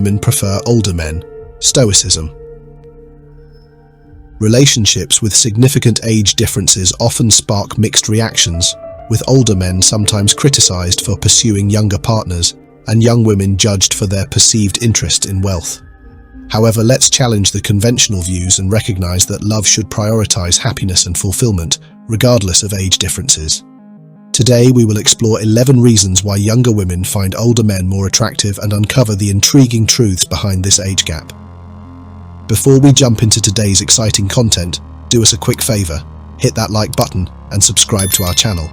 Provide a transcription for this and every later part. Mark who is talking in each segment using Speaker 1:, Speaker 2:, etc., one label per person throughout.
Speaker 1: Women prefer older men. Stoicism. Relationships with significant age differences often spark mixed reactions, with older men sometimes criticized for pursuing younger partners and young women judged for their perceived interest in wealth. However, let's challenge the conventional views and recognize that love should prioritize happiness and fulfillment, regardless of age differences. Today, we will explore 11 reasons why younger women find older men more attractive and uncover the intriguing truths behind this age gap. Before we jump into today's exciting content, do us a quick favor, hit that like button and subscribe to our channel.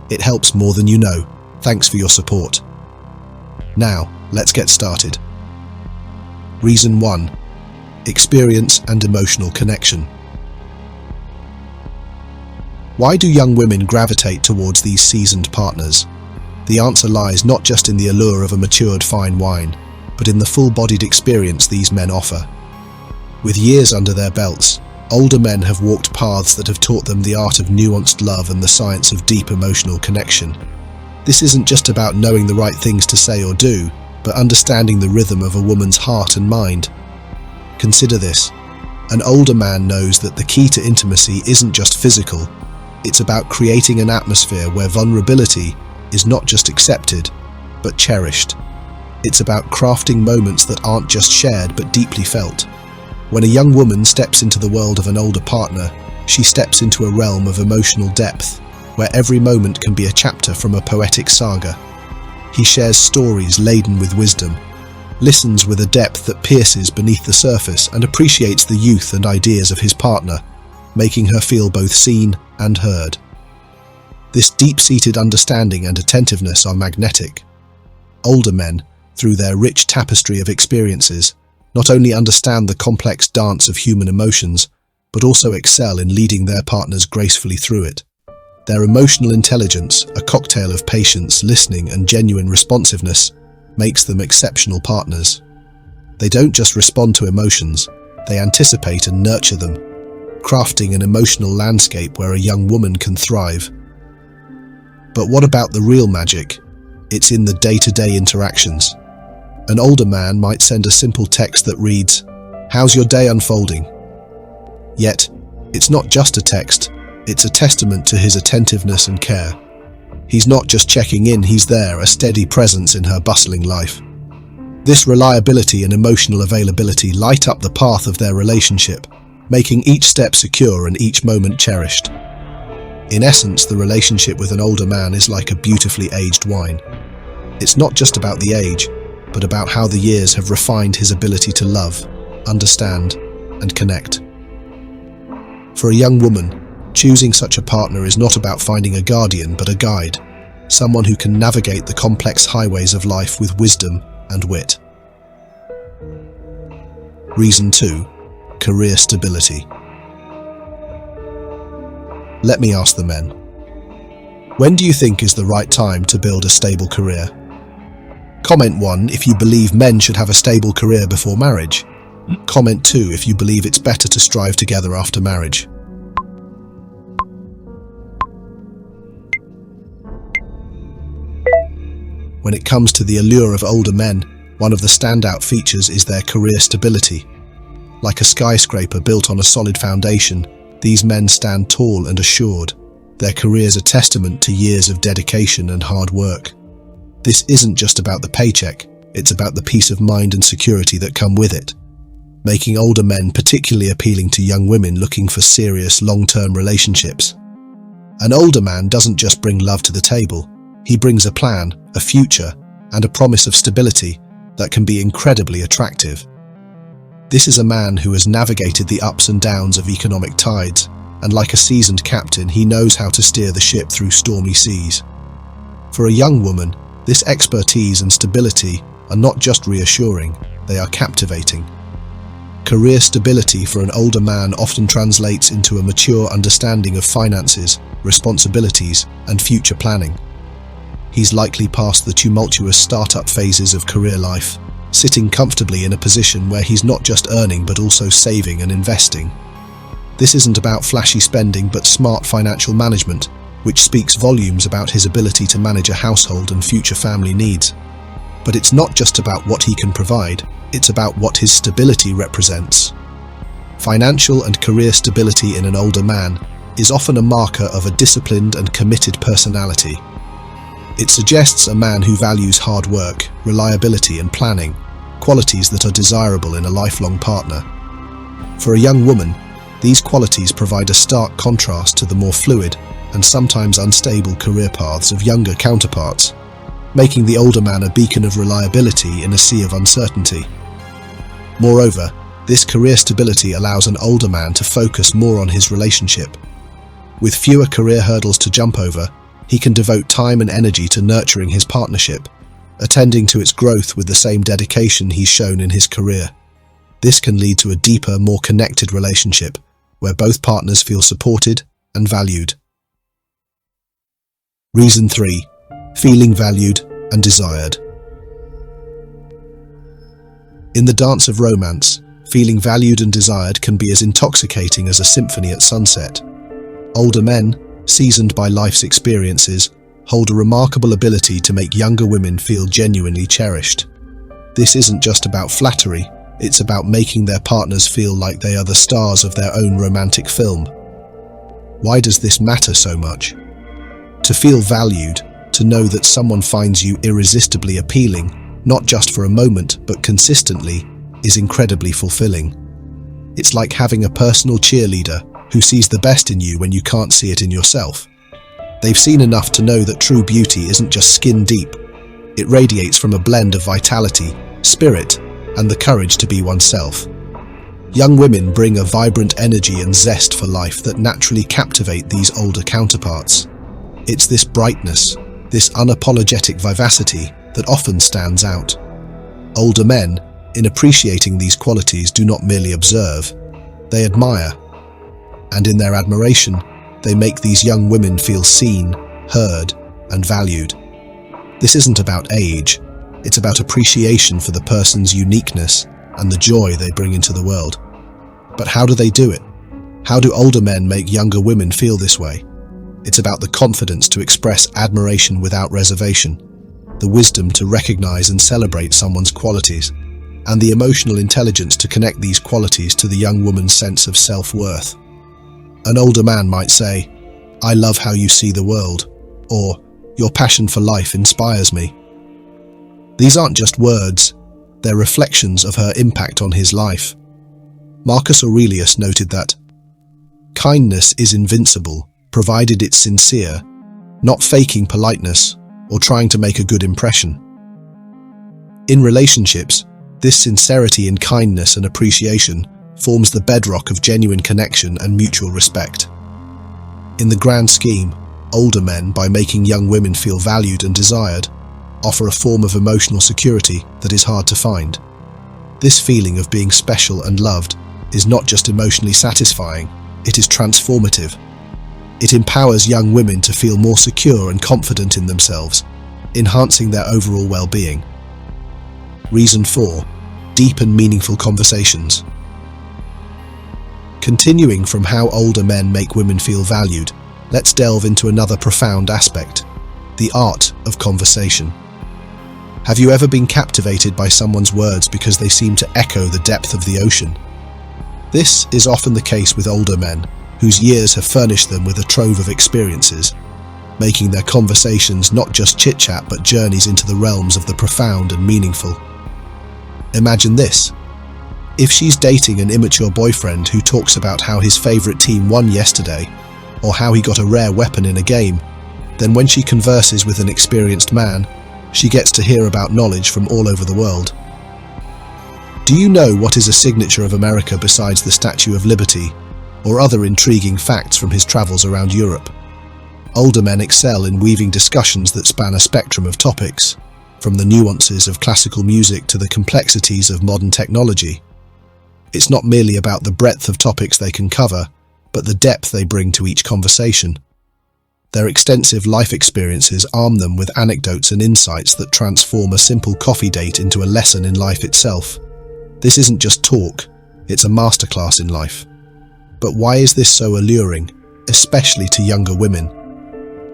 Speaker 1: It helps more than you know. Thanks for your support. Now, let's get started. Reason 1. Experience and emotional connection. Why do young women gravitate towards these seasoned partners? The answer lies not just in the allure of a matured fine wine, but in the full-bodied experience these men offer. With years under their belts, older men have walked paths that have taught them the art of nuanced love and the science of deep emotional connection. This isn't just about knowing the right things to say or do, but understanding the rhythm of a woman's heart and mind. Consider this. An older man knows that the key to intimacy isn't just physical. It's about creating an atmosphere where vulnerability is not just accepted, but cherished. It's about crafting moments that aren't just shared, but deeply felt. When a young woman steps into the world of an older partner, she steps into a realm of emotional depth, where every moment can be a chapter from a poetic saga. He shares stories laden with wisdom, listens with a depth that pierces beneath the surface, and appreciates the youth and ideas of his partner, making her feel both seen and heard. This deep-seated understanding and attentiveness are magnetic. Older men, through their rich tapestry of experiences, not only understand the complex dance of human emotions, but also excel in leading their partners gracefully through it. Their emotional intelligence, a cocktail of patience, listening, and genuine responsiveness, makes them exceptional partners. They don't just respond to emotions, they anticipate and nurture them, crafting an emotional landscape where a young woman can thrive. But what about the real magic? It's in the day-to-day interactions. An older man might send a simple text that reads, "How's your day unfolding?" Yet, it's not just a text, it's a testament to his attentiveness and care. He's not just checking in, he's there, a steady presence in her bustling life. This reliability and emotional availability light up the path of their relationship, making each step secure and each moment cherished. In essence, the relationship with an older man is like a beautifully aged wine. It's not just about the age, but about how the years have refined his ability to love, understand, and connect. For a young woman, choosing such a partner is not about finding a guardian, but a guide, someone who can navigate the complex highways of life with wisdom and wit. Reason 2. Career stability. Let me ask the men. When do you think is the right time to build a stable career? Comment 1 if you believe men should have a stable career before marriage. Comment 2 if you believe it's better to strive together after marriage. When it comes to the allure of older men, one of the standout features is their career stability. Like a skyscraper built on a solid foundation, these men stand tall and assured. Their careers are testament to years of dedication and hard work. This isn't just about the paycheck, it's about the peace of mind and security that come with it, making older men particularly appealing to young women looking for serious long-term relationships. An older man doesn't just bring love to the table, he brings a plan, a future, and a promise of stability that can be incredibly attractive. This is a man who has navigated the ups and downs of economic tides, and like a seasoned captain, he knows how to steer the ship through stormy seas. For a young woman, this expertise and stability are not just reassuring, they are captivating. Career stability for an older man often translates into a mature understanding of finances, responsibilities, and future planning. He's likely past the tumultuous startup phases of career life, sitting comfortably in a position where he's not just earning but also saving and investing. This isn't about flashy spending but smart financial management, which speaks volumes about his ability to manage a household and future family needs. But it's not just about what he can provide, it's about what his stability represents. Financial and career stability in an older man is often a marker of a disciplined and committed personality. It suggests a man who values hard work, reliability and planning, qualities that are desirable in a lifelong partner. For a young woman, these qualities provide a stark contrast to the more fluid and sometimes unstable career paths of younger counterparts, making the older man a beacon of reliability in a sea of uncertainty. Moreover, this career stability allows an older man to focus more on his relationship. With fewer career hurdles to jump over, he can devote time and energy to nurturing his partnership, attending to its growth with the same dedication he's shown in his career. This can lead to a deeper, more connected relationship, where both partners feel supported and valued. Reason 3. Feeling valued and desired. In the dance of romance, feeling valued and desired can be as intoxicating as a symphony at sunset. Older men, seasoned by life's experiences, hold a remarkable ability to make younger women feel genuinely cherished. This isn't just about flattery, it's about making their partners feel like they are the stars of their own romantic film. Why does this matter so much? To feel valued, to know that someone finds you irresistibly appealing, not just for a moment but consistently, is incredibly fulfilling. It's like having a personal cheerleader who sees the best in you when you can't see it in yourself. They've seen enough to know that true beauty isn't just skin deep. It radiates from a blend of vitality, spirit, and the courage to be oneself. Young women bring a vibrant energy and zest for life that naturally captivate these older counterparts. It's this brightness, this unapologetic vivacity that often stands out. Older men, in appreciating these qualities, do not merely observe, they admire. And in their admiration, they make these young women feel seen, heard, and valued. This isn't about age, it's about appreciation for the person's uniqueness and the joy they bring into the world. But how do they do it? How do older men make younger women feel this way? It's about the confidence to express admiration without reservation, the wisdom to recognize and celebrate someone's qualities, and the emotional intelligence to connect these qualities to the young woman's sense of self-worth. An older man might say, "I love how you see the world," or "Your passion for life inspires me." These aren't just words, they're reflections of her impact on his life. Marcus Aurelius noted that, "Kindness is invincible, provided it's sincere, not faking politeness or trying to make a good impression." In relationships, this sincerity in kindness and appreciation forms the bedrock of genuine connection and mutual respect. In the grand scheme, older men, by making young women feel valued and desired, offer a form of emotional security that is hard to find. This feeling of being special and loved is not just emotionally satisfying, it is transformative. It empowers young women to feel more secure and confident in themselves, enhancing their overall well-being. Reason 4. Deep and meaningful conversations. Continuing from how older men make women feel valued, let's delve into another profound aspect, the art of conversation. Have you ever been captivated by someone's words because they seem to echo the depth of the ocean? This is often the case with older men, whose years have furnished them with a trove of experiences, making their conversations not just chit-chat but journeys into the realms of the profound and meaningful. Imagine this. If she's dating an immature boyfriend who talks about how his favorite team won yesterday, or how he got a rare weapon in a game, then when she converses with an experienced man, she gets to hear about knowledge from all over the world. Do you know what is a signature of America besides the Statue of Liberty, or other intriguing facts from his travels around Europe? Older men excel in weaving discussions that span a spectrum of topics, from the nuances of classical music to the complexities of modern technology. It's not merely about the breadth of topics they can cover, but the depth they bring to each conversation. Their extensive life experiences arm them with anecdotes and insights that transform a simple coffee date into a lesson in life itself. This isn't just talk, it's a masterclass in life. But why is this so alluring, especially to younger women?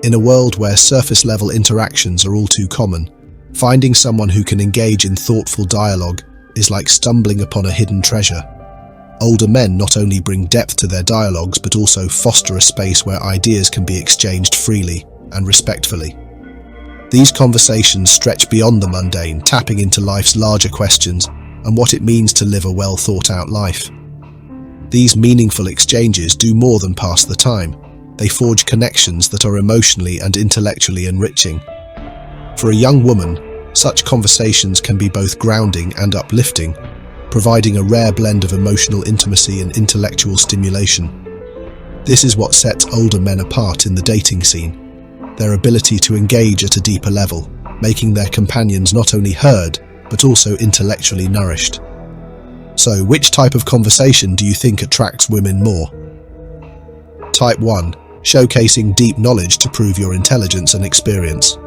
Speaker 1: In a world where surface-level interactions are all too common, Finding someone who can engage in thoughtful dialogue is like stumbling upon a hidden treasure. Older men not only bring depth to their dialogues but also foster a space where ideas can be exchanged freely and respectfully. These conversations stretch beyond the mundane, tapping into life's larger questions and what it means to live a well-thought-out life. These meaningful exchanges do more than pass the time. They forge connections that are emotionally and intellectually enriching. For a young woman, such conversations can be both grounding and uplifting, providing a rare blend of emotional intimacy and intellectual stimulation. This is what sets older men apart in the dating scene, their ability to engage at a deeper level, making their companions not only heard, but also intellectually nourished. So, which type of conversation do you think attracts women more? Type 1. Showcasing deep knowledge to prove your intelligence and experience.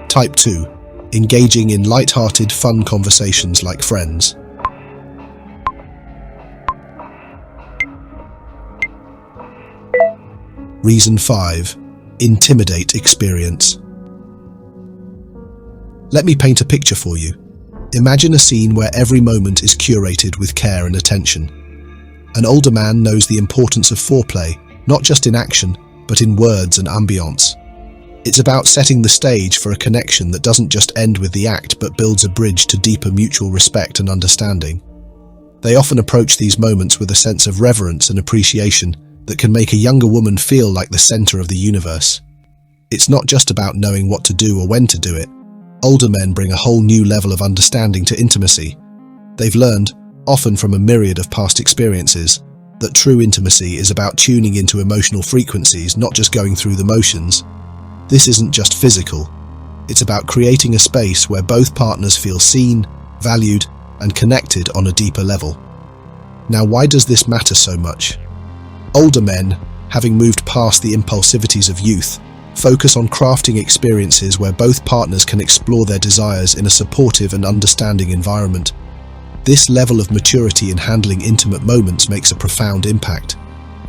Speaker 1: Type 2. Engaging in light-hearted, fun conversations like friends. Reason 5. Intimidate Experience. Let me paint a picture for you. Imagine a scene where every moment is curated with care and attention. An older man knows the importance of foreplay, not just in action, but in words and ambience. It's about setting the stage for a connection that doesn't just end with the act but builds a bridge to deeper mutual respect and understanding. They often approach these moments with a sense of reverence and appreciation that can make a younger woman feel like the center of the universe. It's not just about knowing what to do or when to do it. Older men bring a whole new level of understanding to intimacy. They've learned, often from a myriad of past experiences, that true intimacy is about tuning into emotional frequencies, not just going through the motions. This isn't just physical. It's about creating a space where both partners feel seen, valued, and connected on a deeper level. Now, why does this matter so much? Older men, having moved past the impulsivities of youth, focus on crafting experiences where both partners can explore their desires in a supportive and understanding environment. This level of maturity in handling intimate moments makes a profound impact.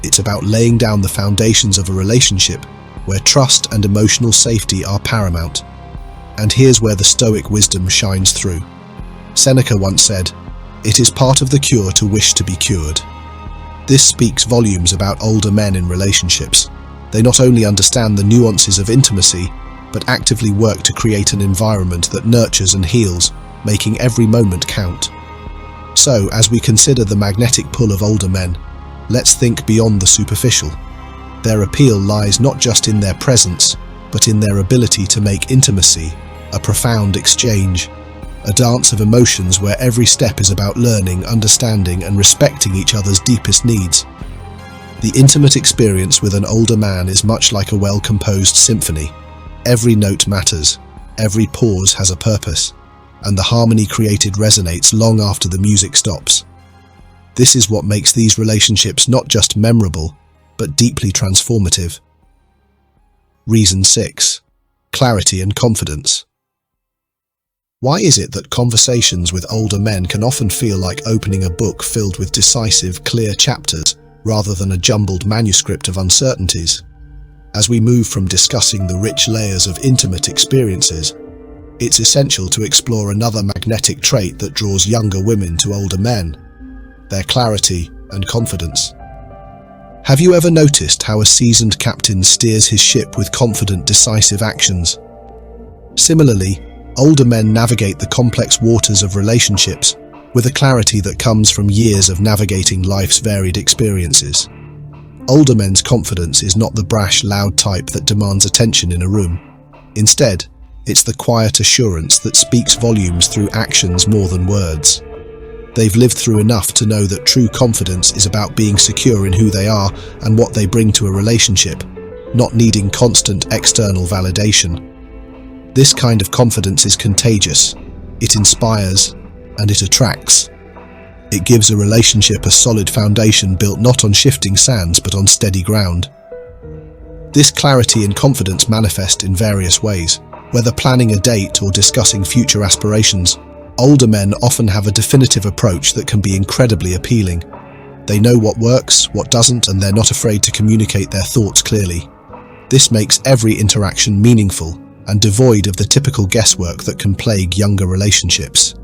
Speaker 1: It's about laying down the foundations of a relationship where trust and emotional safety are paramount. And here's where the Stoic wisdom shines through. Seneca once said, "It is part of the cure to wish to be cured." This speaks volumes about older men in relationships. They not only understand the nuances of intimacy, but actively work to create an environment that nurtures and heals, making every moment count. So, as we consider the magnetic pull of older men, let's think beyond the superficial. Their appeal lies not just in their presence, but in their ability to make intimacy a profound exchange, a dance of emotions where every step is about learning, understanding, and respecting each other's deepest needs. The intimate experience with an older man is much like a well-composed symphony. Every note matters, every pause has a purpose, and the harmony created resonates long after the music stops. This is what makes these relationships not just memorable, but deeply transformative. Reason 6. Clarity and confidence. Why is it that conversations with older men can often feel like opening a book filled with decisive, clear chapters, rather than a jumbled manuscript of uncertainties? As we move from discussing the rich layers of intimate experiences, it's essential to explore another magnetic trait that draws younger women to older men: their clarity and confidence. Have you ever noticed how a seasoned captain steers his ship with confident, decisive actions? Similarly, older men navigate the complex waters of relationships with a clarity that comes from years of navigating life's varied experiences. Older men's confidence is not the brash, loud type that demands attention in a room. Instead, it's the quiet assurance that speaks volumes through actions more than words. They've lived through enough to know that true confidence is about being secure in who they are and what they bring to a relationship, not needing constant external validation. This kind of confidence is contagious. It inspires, and it attracts. It gives a relationship a solid foundation built not on shifting sands but on steady ground. This clarity and confidence manifest in various ways. Whether planning a date or discussing future aspirations, older men often have a definitive approach that can be incredibly appealing. They know what works, what doesn't, and they're not afraid to communicate their thoughts clearly. This makes every interaction meaningful, and devoid of the typical guesswork that can plague younger relationships.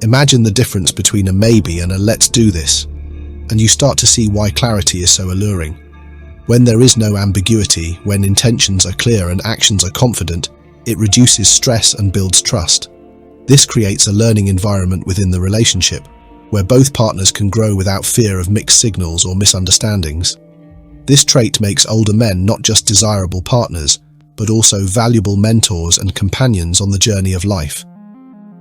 Speaker 1: Imagine the difference between a maybe and a let's do this, and you start to see why clarity is so alluring. When there is no ambiguity, when intentions are clear and actions are confident, it reduces stress and builds trust. This creates a learning environment within the relationship, where both partners can grow without fear of mixed signals or misunderstandings. This trait makes older men not just desirable partners, but also valuable mentors and companions on the journey of life.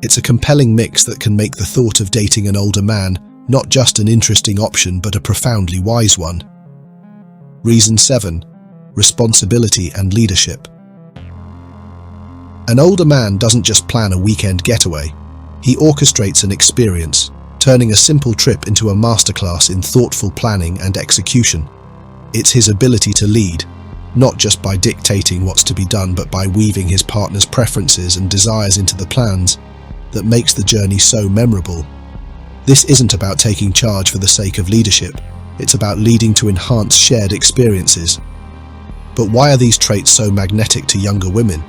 Speaker 1: It's a compelling mix that can make the thought of dating an older man not just an interesting option, but a profoundly wise one. Reason 7. Responsibility and leadership. An older man doesn't just plan a weekend getaway. He orchestrates an experience, turning a simple trip into a masterclass in thoughtful planning and execution. It's his ability to lead, not just by dictating what's to be done, but by weaving his partner's preferences and desires into the plans, that makes the journey so memorable. This isn't about taking charge for the sake of leadership. It's about leading to enhance shared experiences. But why are these traits so magnetic to younger women?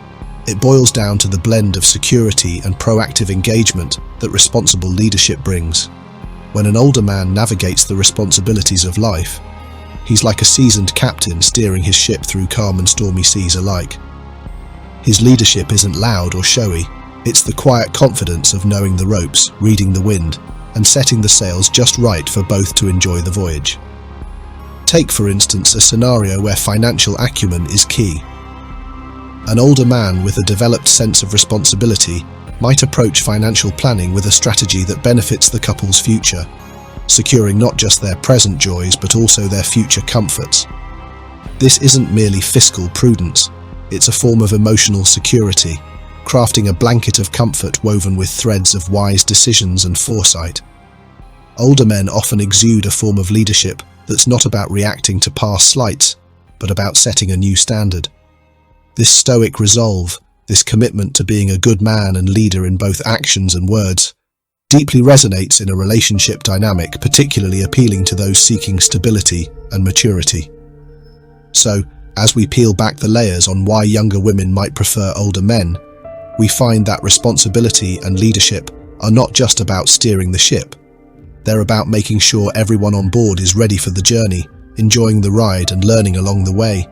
Speaker 1: It boils down to the blend of security and proactive engagement that responsible leadership brings. When an older man navigates the responsibilities of life, he's like a seasoned captain steering his ship through calm and stormy seas alike. His leadership isn't loud or showy. It's the quiet confidence of knowing the ropes, reading the wind, and setting the sails just right for both to enjoy the voyage. Take, for instance, a scenario where financial acumen is key. An older man with a developed sense of responsibility might approach financial planning with a strategy that benefits the couple's future, securing not just their present joys but also their future comforts. This isn't merely fiscal prudence, it's a form of emotional security, crafting a blanket of comfort woven with threads of wise decisions and foresight. Older men often exude a form of leadership that's not about reacting to past slights, but about setting a new standard. This stoic resolve, this commitment to being a good man and leader in both actions and words, deeply resonates in a relationship dynamic, particularly appealing to those seeking stability and maturity. So, as we peel back the layers on why younger women might prefer older men, we find that responsibility and leadership are not just about steering the ship. They're about making sure everyone on board is ready for the journey, enjoying the ride and learning along the way.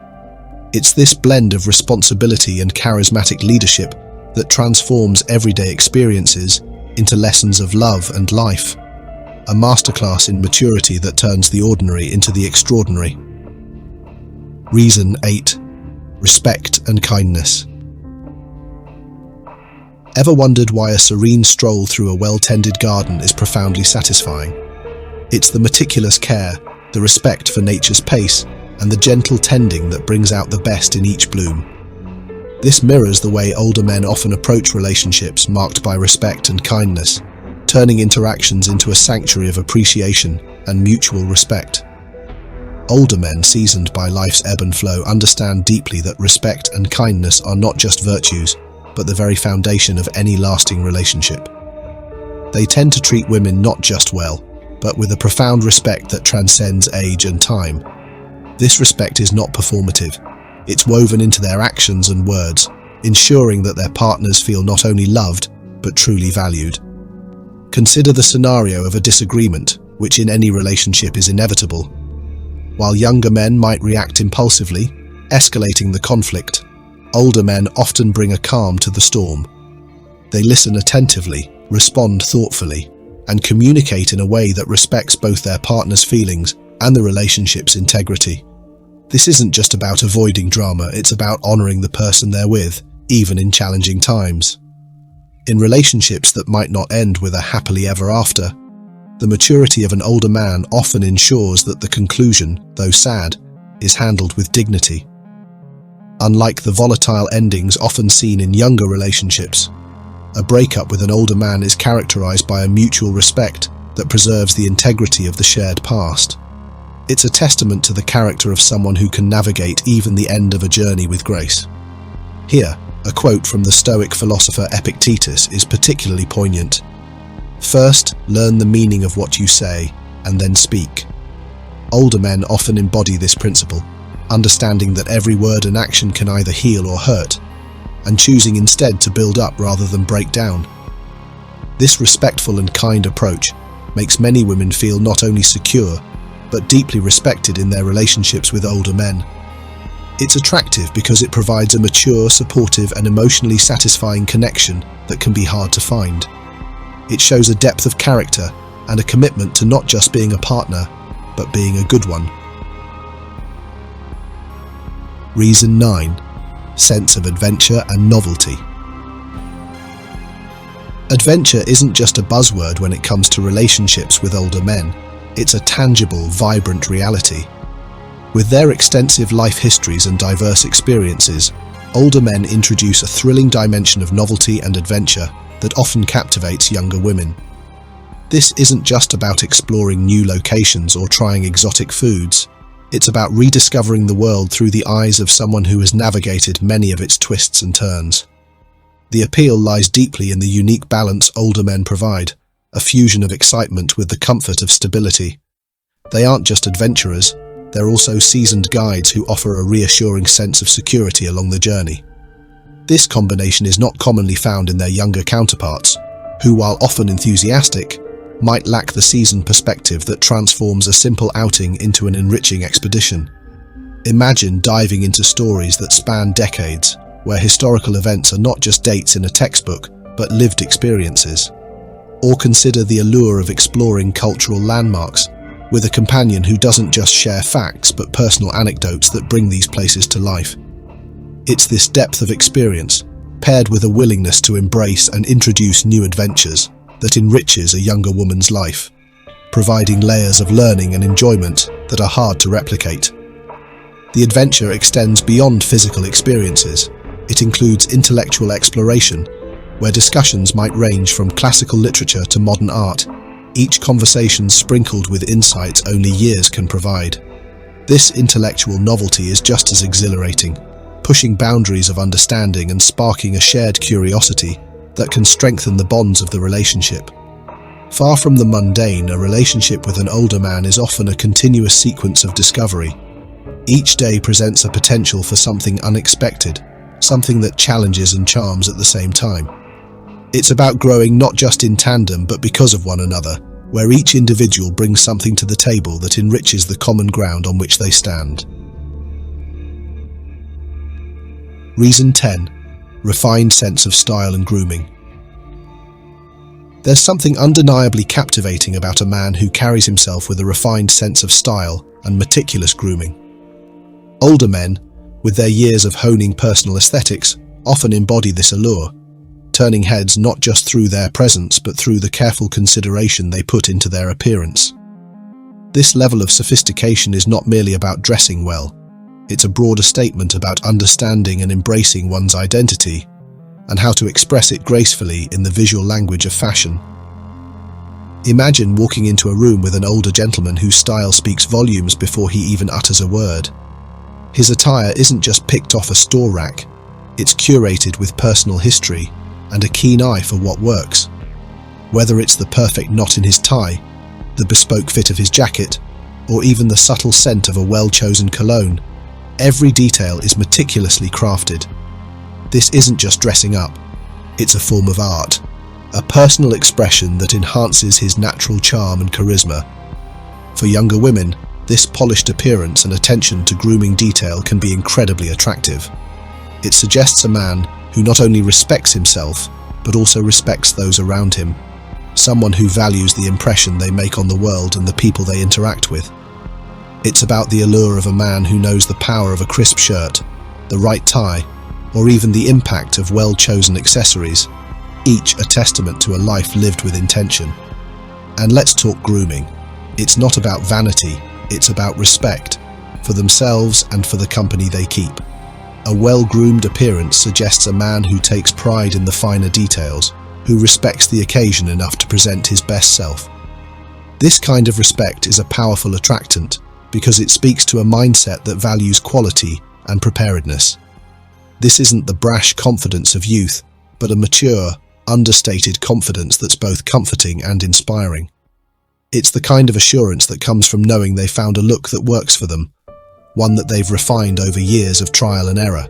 Speaker 1: It's this blend of responsibility and charismatic leadership that transforms everyday experiences into lessons of love and life, a masterclass in maturity that turns the ordinary into the extraordinary. Reason 8. Respect and kindness. Ever wondered why a serene stroll through a well-tended garden is profoundly satisfying? It's the meticulous care, the respect for nature's pace, and the gentle tending that brings out the best in each bloom. This mirrors the way older men often approach relationships marked by respect and kindness, turning interactions into a sanctuary of appreciation and mutual respect. Older men, seasoned by life's ebb and flow, understand deeply that respect and kindness are not just virtues, but the very foundation of any lasting relationship. They tend to treat women not just well, but with a profound respect that transcends age and time. This respect is not performative. It's woven into their actions and words, ensuring that their partners feel not only loved, but truly valued. Consider the scenario of a disagreement, which in any relationship is inevitable. While younger men might react impulsively, escalating the conflict, older men often bring a calm to the storm. They listen attentively, respond thoughtfully, and communicate in a way that respects both their partner's feelings and the relationship's integrity. This isn't just about avoiding drama, it's about honoring the person they're with, even in challenging times. In relationships that might not end with a happily ever after, the maturity of an older man often ensures that the conclusion, though sad, is handled with dignity. Unlike the volatile endings often seen in younger relationships, a breakup with an older man is characterized by a mutual respect that preserves the integrity of the shared past. It's a testament to the character of someone who can navigate even the end of a journey with grace. Here, a quote from the Stoic philosopher Epictetus is particularly poignant. "First, learn the meaning of what you say, and then speak." Older men often embody this principle, understanding that every word and action can either heal or hurt. and choosing instead to build up rather than break down. This respectful and kind approach makes many women feel not only secure, but deeply respected in their relationships with older men. It's attractive because it provides a mature, supportive, and emotionally satisfying connection that can be hard to find. It shows a depth of character and a commitment to not just being a partner, but being a good one. Reason 9. Sense of adventure and novelty. Adventure isn't just a buzzword when it comes to relationships with older men. It's a tangible, vibrant reality. With their extensive life histories and diverse experiences, older men introduce a thrilling dimension of novelty and adventure that often captivates younger women. This isn't just about exploring new locations or trying exotic foods. It's about rediscovering the world through the eyes of someone who has navigated many of its twists and turns. The appeal lies deeply in the unique balance older men provide, a fusion of excitement with the comfort of stability. They aren't just adventurers, they're also seasoned guides who offer a reassuring sense of security along the journey. This combination is not commonly found in their younger counterparts, who, while often enthusiastic, might lack the seasoned perspective that transforms a simple outing into an enriching expedition. Imagine diving into stories that span decades, where historical events are not just dates in a textbook, but lived experiences. Or consider the allure of exploring cultural landmarks, with a companion who doesn't just share facts but personal anecdotes that bring these places to life. It's this depth of experience, paired with a willingness to embrace and introduce new adventures, that enriches a younger woman's life, providing layers of learning and enjoyment that are hard to replicate. The adventure extends beyond physical experiences. It includes intellectual exploration, where discussions might range from classical literature to modern art, each conversation sprinkled with insights only years can provide. This intellectual novelty is just as exhilarating, pushing boundaries of understanding and sparking a shared curiosity that can strengthen the bonds of the relationship. Far from the mundane, a relationship with an older man is often a continuous sequence of discovery. Each day presents a potential for something unexpected, something that challenges and charms at the same time. It's about growing not just in tandem but because of one another, where each individual brings something to the table that enriches the common ground on which they stand. Reason 10. Refined sense of style and grooming. There's something undeniably captivating about a man who carries himself with a refined sense of style and meticulous grooming. Older men, with their years of honing personal aesthetics, often embody this allure, turning heads not just through their presence but through the careful consideration they put into their appearance. This level of sophistication is not merely about dressing well. It's a broader statement about understanding and embracing one's identity, and how to express it gracefully in the visual language of fashion. Imagine walking into a room with an older gentleman whose style speaks volumes before he even utters a word. His attire isn't just picked off a store rack, it's curated with personal history and a keen eye for what works. Whether it's the perfect knot in his tie, the bespoke fit of his jacket, or even the subtle scent of a well-chosen cologne, every detail is meticulously crafted. This isn't just dressing up, it's a form of art, a personal expression that enhances his natural charm and charisma. For younger women, this polished appearance and attention to grooming detail can be incredibly attractive. It suggests a man who not only respects himself, but also respects those around him, someone who values the impression they make on the world and the people they interact with. It's about the allure of a man who knows the power of a crisp shirt, the right tie, or even the impact of well-chosen accessories, each a testament to a life lived with intention. And let's talk grooming. It's not about vanity, it's about respect, for themselves and for the company they keep. A well-groomed appearance suggests a man who takes pride in the finer details, who respects the occasion enough to present his best self. This kind of respect is a powerful attractant because it speaks to a mindset that values quality and preparedness. This isn't the brash confidence of youth, but a mature, understated confidence that's both comforting and inspiring. It's the kind of assurance that comes from knowing they found a look that works for them, one that they've refined over years of trial and error.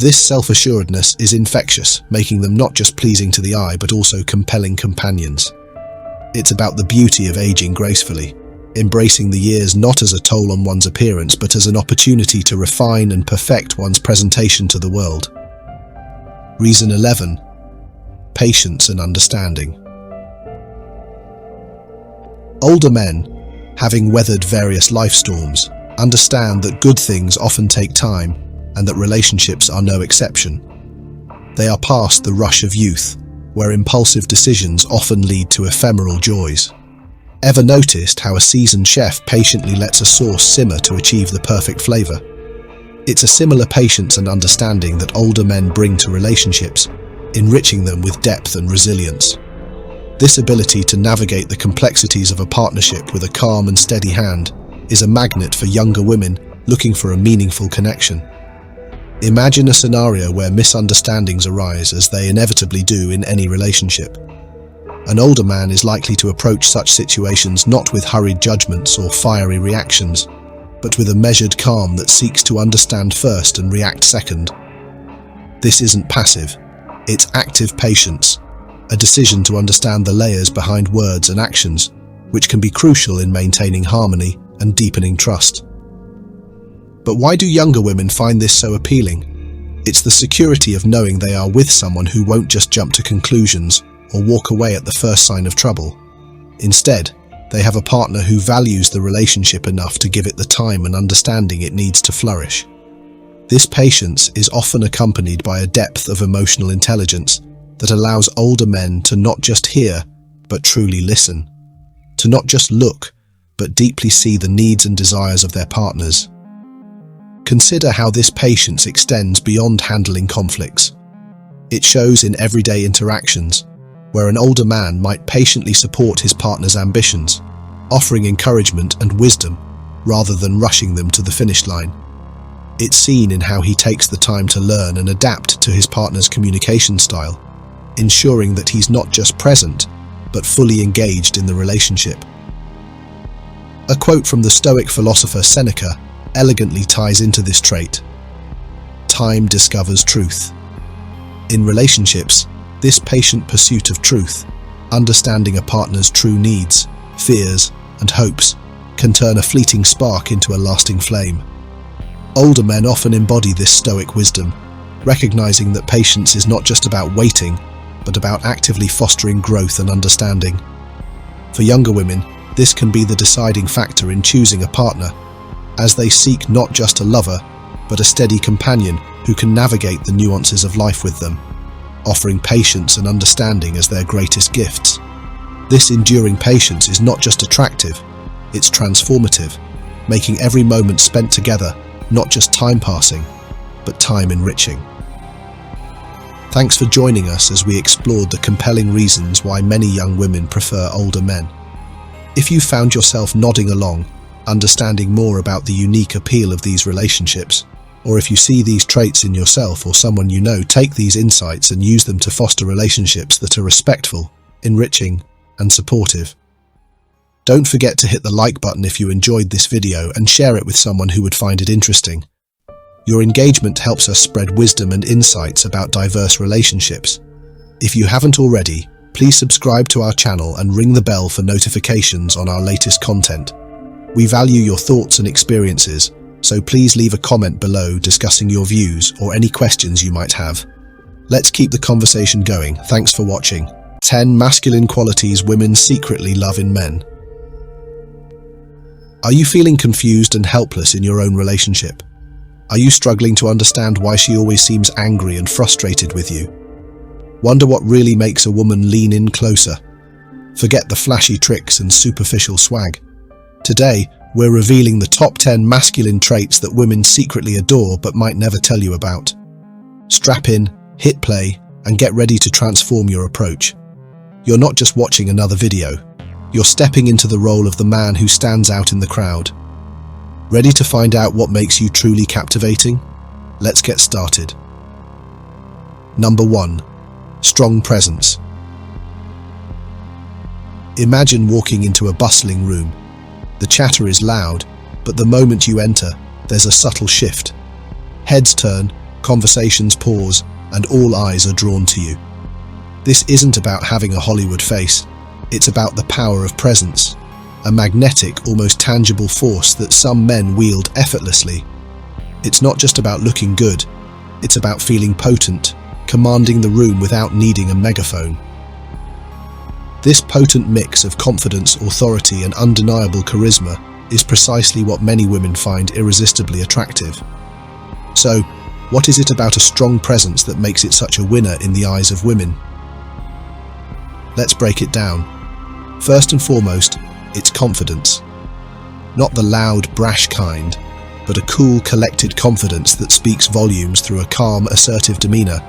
Speaker 1: This self-assuredness is infectious, making them not just pleasing to the eye but also compelling companions. It's about the beauty of aging gracefully, embracing the years not as a toll on one's appearance but as an opportunity to refine and perfect one's presentation to the world. Reason 11. Patience and understanding. Older men, having weathered various life storms, understand that good things often take time and that relationships are no exception. They are past the rush of youth, where impulsive decisions often lead to ephemeral joys. Ever noticed how a seasoned chef patiently lets a sauce simmer to achieve the perfect flavor? It's a similar patience and understanding that older men bring to relationships, enriching them with depth and resilience. This ability to navigate the complexities of a partnership with a calm and steady hand is a magnet for younger women looking for a meaningful connection. Imagine a scenario where misunderstandings arise, as they inevitably do in any relationship. An older man is likely to approach such situations not with hurried judgments or fiery reactions, but with a measured calm that seeks to understand first and react second. This isn't passive, it's active patience, a decision to understand the layers behind words and actions, which can be crucial in maintaining harmony and deepening trust. But why do younger women find this so appealing? It's the security of knowing they are with someone who won't just jump to conclusions or walk away at the first sign of trouble. Instead, they have a partner who values the relationship enough to give it the time and understanding it needs to flourish. This patience is often accompanied by a depth of emotional intelligence that allows older men to not just hear, but truly listen. To not just look, but deeply see the needs and desires of their partners. Consider how this patience extends beyond handling conflicts. It shows in everyday interactions, where an older man might patiently support his partner's ambitions, offering encouragement and wisdom rather than rushing them to the finish line. It's seen in how he takes the time to learn and adapt to his partner's communication style, ensuring that he's not just present, but fully engaged in the relationship. A quote from the Stoic philosopher Seneca elegantly ties into this trait. Time discovers truth. In relationships, this patient pursuit of truth, understanding a partner's true needs, fears, and hopes, can turn a fleeting spark into a lasting flame. Older men often embody this Stoic wisdom, recognizing that patience is not just about waiting, but about actively fostering growth and understanding. For younger women, this can be the deciding factor in choosing a partner, as they seek not just a lover, but a steady companion who can navigate the nuances of life with them, offering patience and understanding as their greatest gifts. This enduring patience is not just attractive, it's transformative, making every moment spent together not just time passing, but time enriching. Thanks for joining us as we explored the compelling reasons why many young women prefer older men. If you found yourself nodding along, understanding more about the unique appeal of these relationships, or if you see these traits in yourself or someone you know, take these insights and use them to foster relationships that are respectful, enriching, and supportive. Don't forget to hit the like button if you enjoyed this video and share it with someone who would find it interesting. Your engagement helps us spread wisdom and insights about diverse relationships. If you haven't already, please subscribe to our channel and ring the bell for notifications on our latest content. We value your thoughts and experiences, so please leave a comment below discussing your views or any questions you might have. Let's keep the conversation going. Thanks for watching. 10 masculine qualities women secretly love in men. Are you feeling confused and helpless in your own relationship? Are you struggling to understand why she always seems angry and frustrated with you? Wonder what really makes a woman lean in closer? Forget the flashy tricks and superficial swag. Today, we're revealing the top 10 masculine traits that women secretly adore but might never tell you about. Strap in, hit play, and get ready to transform your approach. You're not just watching another video. You're stepping into the role of the man who stands out in the crowd. Ready to find out what makes you truly captivating? Let's get started. Number 1. Strong presence. Imagine walking into a bustling room. The chatter is loud, but the moment you enter, there's a subtle shift. Heads turn, Conversations pause, and all eyes are drawn to you. This isn't about having a Hollywood face. It's about the power of presence, a magnetic, almost tangible force that some men wield effortlessly. It's not just about looking good, it's about feeling potent, commanding the room without needing a megaphone. This potent mix of confidence, authority, and undeniable charisma is precisely what many women find irresistibly attractive. So, what is it about a strong presence that makes it such a winner in the eyes of women? Let's break it down. First and foremost, it's confidence. Not the loud, brash kind, but a cool, collected confidence that speaks volumes through a calm, assertive demeanor.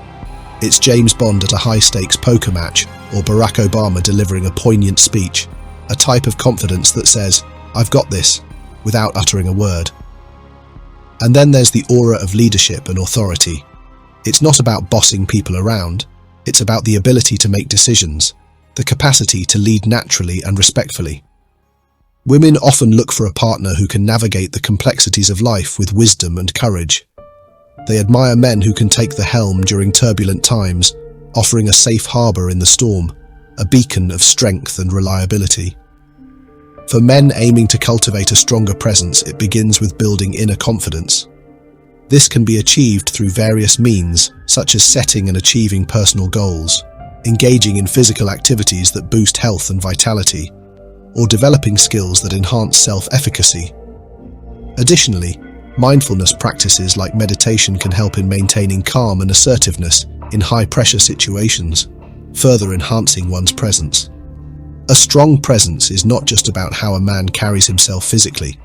Speaker 1: It's James Bond at a high-stakes poker match, or Barack Obama delivering a poignant speech, a type of confidence that says, "I've got this," without uttering a word. And then there's the aura of leadership and authority. It's not about bossing people around, it's about the ability to make decisions, the capacity to lead naturally and respectfully. Women often look for a partner who can navigate the complexities of life with wisdom and courage. They admire men who can take the helm during turbulent times, offering a safe harbor in the storm, a beacon of strength and reliability. For men aiming to cultivate a stronger presence, it begins with building inner confidence. This can be achieved through various means, such as setting and achieving personal goals, engaging in physical activities that boost health and vitality, or developing skills that enhance self-efficacy. Additionally, mindfulness practices like meditation can help in maintaining calm and assertiveness in high-pressure situations, further enhancing one's presence. A strong presence is not just about how a man carries himself physically,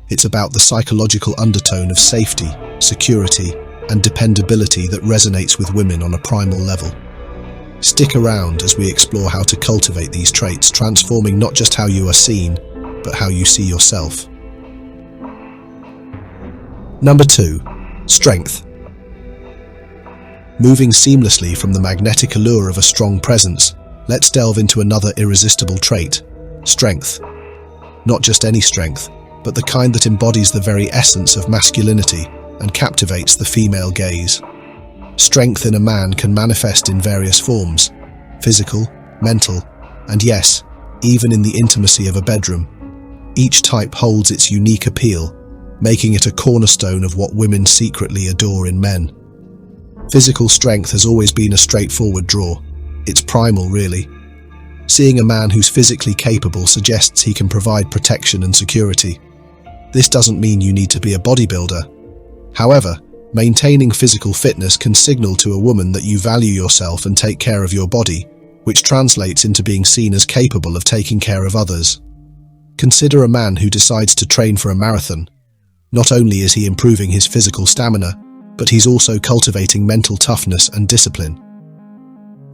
Speaker 1: it's about the psychological undertone of safety, security, and dependability that resonates with women on a primal level. Stick around as we explore how to cultivate these traits, transforming not just how you are seen, but how you see yourself. Number 2. Strength. Moving seamlessly from the magnetic allure of a strong presence, let's delve into another irresistible trait, strength. Not just any strength, but the kind that embodies the very essence of masculinity and captivates the female gaze. Strength in a man can manifest in various forms, physical, mental, and yes, even in the intimacy of a bedroom. Each type holds its unique appeal, making it a cornerstone of what women secretly adore in men. Physical strength has always been a straightforward draw. It's primal, really. Seeing a man who's physically capable suggests he can provide protection and security. This doesn't mean you need to be a bodybuilder. However, maintaining physical fitness can signal to a woman that you value yourself and take care of your body, which translates into being seen as capable of taking care of others. Consider a man who decides to train for a marathon. Not only is he improving his physical stamina, but he's also cultivating mental toughness and discipline.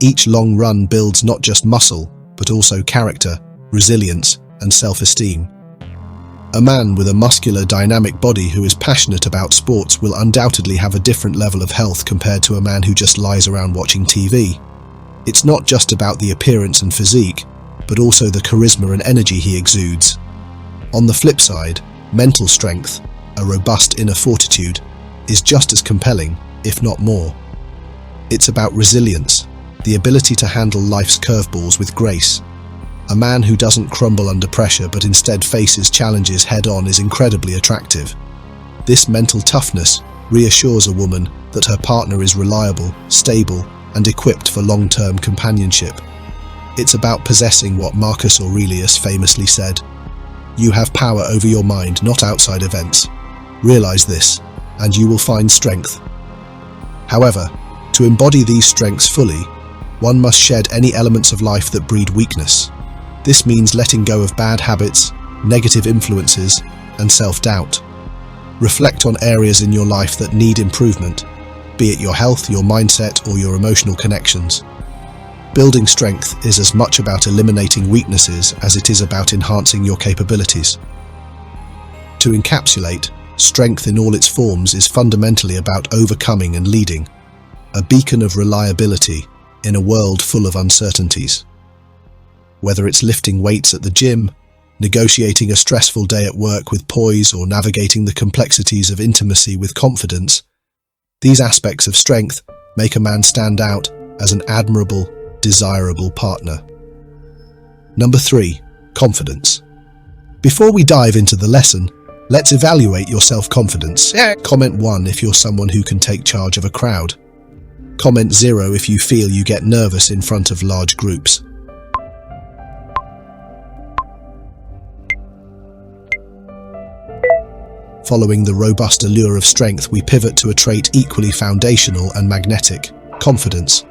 Speaker 1: Each long run builds not just muscle, but also character, resilience, and self-esteem. A man with a muscular, dynamic body who is passionate about sports will undoubtedly have a different level of health compared to a man who just lies around watching TV. It's not just about the appearance and physique, but also the charisma and energy he exudes. On the flip side, mental strength, a robust inner fortitude, is just as compelling, if not more. It's about resilience, the ability to handle life's curveballs with grace. A man who doesn't crumble under pressure but instead faces challenges head-on is incredibly attractive. This mental toughness reassures a woman that her partner is reliable, stable, and equipped for long-term companionship. It's about possessing what Marcus Aurelius famously said, "You have power over your mind, not outside events. Realize this, and you will find strength." However, to embody these strengths fully, one must shed any elements of life that breed weakness. This means letting go of bad habits, negative influences, and self-doubt. Reflect on areas in your life that need improvement, be it your health, your mindset, or your emotional connections. Building strength is as much about eliminating weaknesses as it is about enhancing your capabilities. To encapsulate, strength in all its forms is fundamentally about overcoming and leading, a beacon of reliability in a world full of uncertainties. Whether it's lifting weights at the gym, negotiating a stressful day at work with poise, or navigating the complexities of intimacy with confidence, These aspects of strength make a man stand out as an admirable, desirable partner. Number 3, confidence. Before we dive into the lesson, let's evaluate your self-confidence. Comment 1 if you're someone who can take charge of a crowd. Comment 0 if you feel you get nervous in front of large groups. Following the robust allure of strength, we pivot to a trait equally foundational and magnetic: confidence.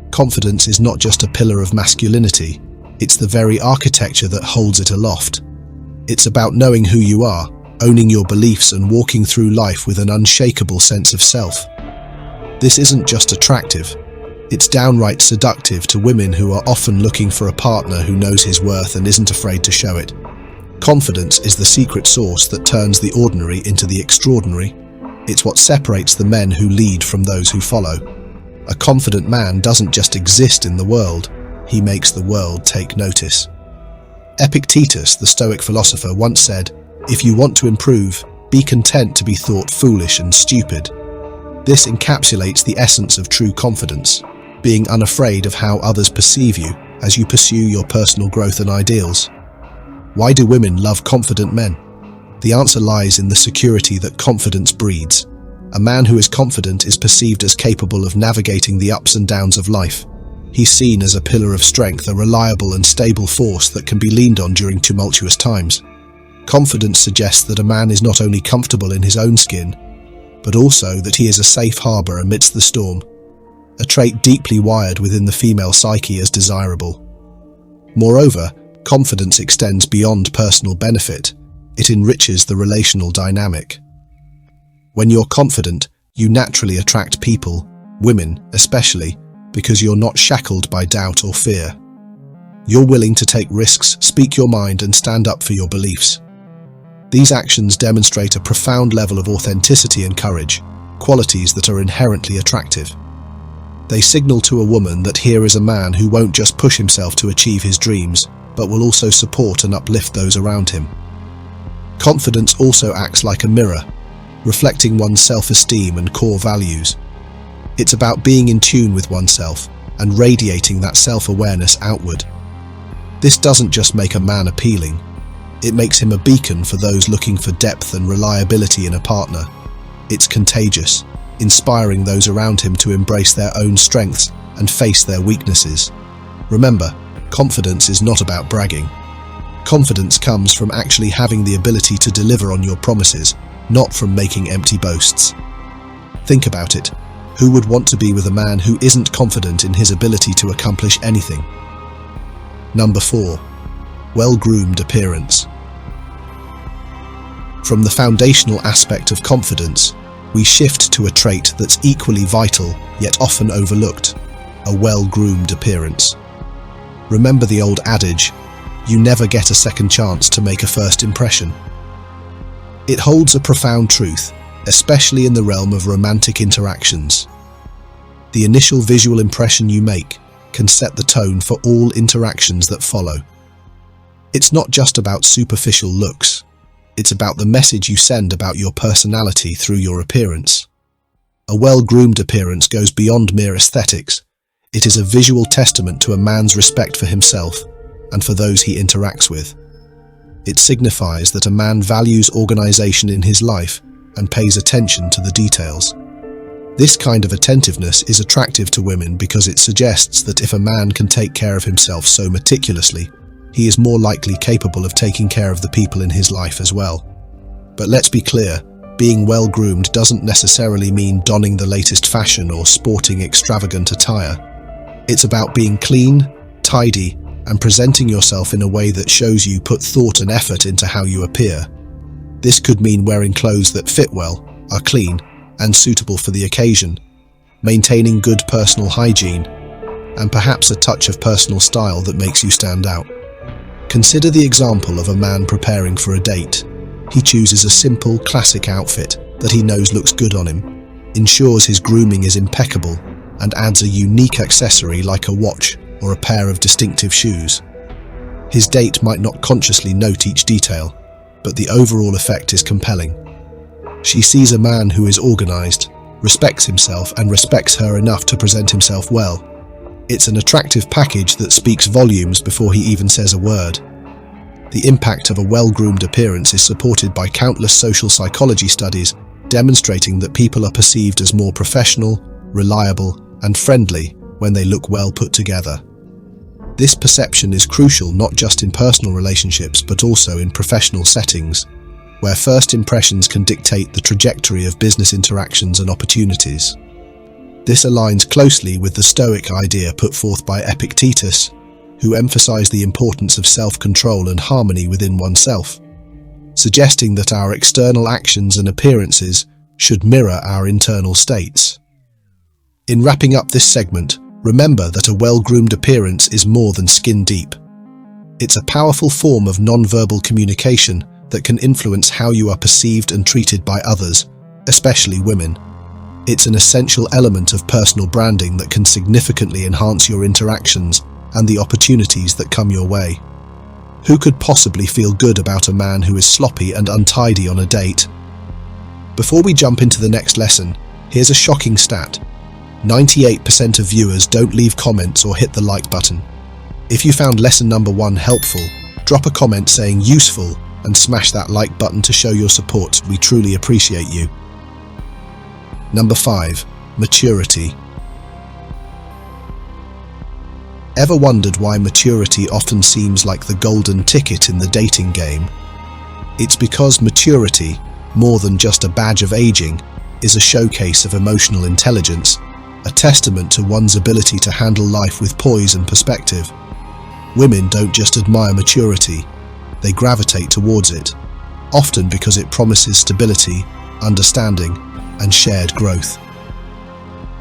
Speaker 1: Confidence is not just a pillar of masculinity, it's the very architecture that holds it aloft. It's about knowing who you are, owning your beliefs, and walking through life with an unshakable sense of self. This isn't just attractive, it's downright seductive to women who are often looking for a partner who knows his worth and isn't afraid to show it. Confidence is the secret sauce that turns the ordinary into the extraordinary. It's what separates the men who lead from those who follow. A confident man doesn't just exist in the world, he makes the world take notice. Epictetus, the Stoic philosopher, once said, "If you want to improve, be content to be thought foolish and stupid." This encapsulates the essence of true confidence, being unafraid of how others perceive you as you pursue your personal growth and ideals. Why do women love confident men? The answer lies in the security that confidence breeds. A man who is confident is perceived as capable of navigating the ups and downs of life. He's seen as a pillar of strength, a reliable and stable force that can be leaned on during tumultuous times. Confidence suggests that a man is not only comfortable in his own skin, but also that he is a safe harbor amidst the storm, a trait deeply wired within the female psyche as desirable. Moreover, confidence extends beyond personal benefit. It enriches the relational dynamic. When you're confident, you naturally attract people, women especially, because you're not shackled by doubt or fear. You're willing to take risks, speak your mind, and stand up for your beliefs. These actions demonstrate a profound level of authenticity and courage, qualities that are inherently attractive. They signal to a woman that here is a man who won't just push himself to achieve his dreams, but will also support and uplift those around him. Confidence also acts like a mirror, reflecting one's self-esteem and core values. It's about being in tune with oneself and radiating that self-awareness outward. This doesn't just make a man appealing, it makes him a beacon for those looking for depth and reliability in a partner. It's contagious, inspiring those around him to embrace their own strengths and face their weaknesses. Remember, confidence is not about bragging. Confidence comes from actually having the ability to deliver on your promises, not from making empty boasts. Think about it. Who would want to be with a man who isn't confident in his ability to accomplish anything? Number 4. Well-groomed appearance. From the foundational aspect of confidence, we shift to a trait that's equally vital, yet often overlooked: a well-groomed appearance. Remember the old adage, you never get a second chance to make a first impression. It holds a profound truth, especially in the realm of romantic interactions. The initial visual impression you make can set the tone for all interactions that follow. It's not just about superficial looks, it's about the message you send about your personality through your appearance. A well-groomed appearance goes beyond mere aesthetics. It is a visual testament to a man's respect for himself and for those he interacts with. It signifies that a man values organization in his life and pays attention to the details. This kind of attentiveness is attractive to women because it suggests that if a man can take care of himself so meticulously, he is more likely capable of taking care of the people in his life as well. But let's be clear, being well-groomed doesn't necessarily mean donning the latest fashion or sporting extravagant attire. It's about being clean, tidy, and presenting yourself in a way that shows you put thought and effort into how you appear. This could mean wearing clothes that fit well, are clean, and suitable for the occasion, maintaining good personal hygiene, and perhaps a touch of personal style that makes you stand out. Consider the example of a man preparing for a date. He chooses a simple, classic outfit that he knows looks good on him, ensures his grooming is impeccable, and adds a unique accessory like a watch or a pair of distinctive shoes. His date might not consciously note each detail, but the overall effect is compelling. She sees a man who is organized, respects himself, and respects her enough to present himself well. It's an attractive package that speaks volumes before he even says a word. The impact of a well-groomed appearance is supported by countless social psychology studies demonstrating that people are perceived as more professional, reliable, and friendly when they look well put together. This perception is crucial not just in personal relationships but also in professional settings, where first impressions can dictate the trajectory of business interactions and opportunities. This aligns closely with the Stoic idea put forth by Epictetus, who emphasized the importance of self-control and harmony within oneself, suggesting that our external actions and appearances should mirror our internal states. In wrapping up this segment, remember that a well-groomed appearance is more than skin deep. It's a powerful form of non-verbal communication that can influence how you are perceived and treated by others, especially women. It's an essential element of personal branding that can significantly enhance your interactions and the opportunities that come your way. Who could possibly feel good about a man who is sloppy and untidy on a date? Before we jump into the next lesson, here's a shocking stat. 98% of viewers don't leave comments or hit the like button. If you found lesson number 1 helpful, drop a comment saying useful and smash that like button to show your support. We truly appreciate you. Number 5. Maturity. Ever wondered why maturity often seems like the golden ticket in the dating game? It's because maturity, more than just a badge of aging, is a showcase of emotional intelligence, a testament to one's ability to handle life with poise and perspective. Women don't just admire maturity, they gravitate towards it, often because it promises stability, understanding, and shared growth.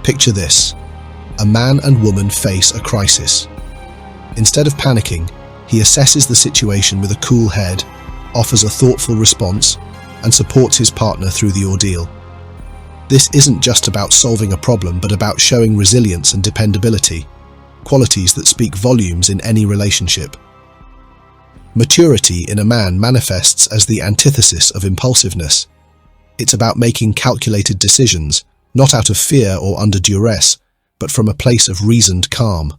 Speaker 1: Picture this. A man and woman face a crisis. Instead of panicking, he assesses the situation with a cool head, offers a thoughtful response, and supports his partner through the ordeal. This isn't just about solving a problem, but about showing resilience and dependability, qualities that speak volumes in any relationship. Maturity in a man manifests as the antithesis of impulsiveness. It's about making calculated decisions, not out of fear or under duress, but from a place of reasoned calm.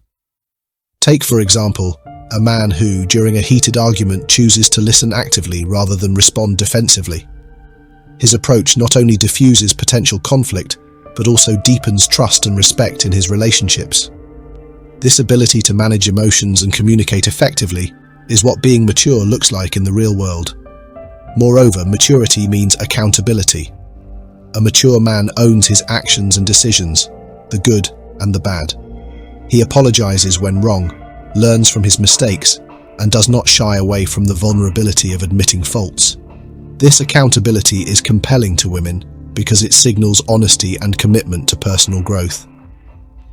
Speaker 1: Take, for example, a man who, during a heated argument, chooses to listen actively rather than respond defensively. His approach not only diffuses potential conflict, but also deepens trust and respect in his relationships. This ability to manage emotions and communicate effectively is what being mature looks like in the real world. Moreover, maturity means accountability. A mature man owns his actions and decisions, the good and the bad. He apologizes when wrong, learns from his mistakes, and does not shy away from the vulnerability of admitting faults. This accountability is compelling to women because it signals honesty and commitment to personal growth.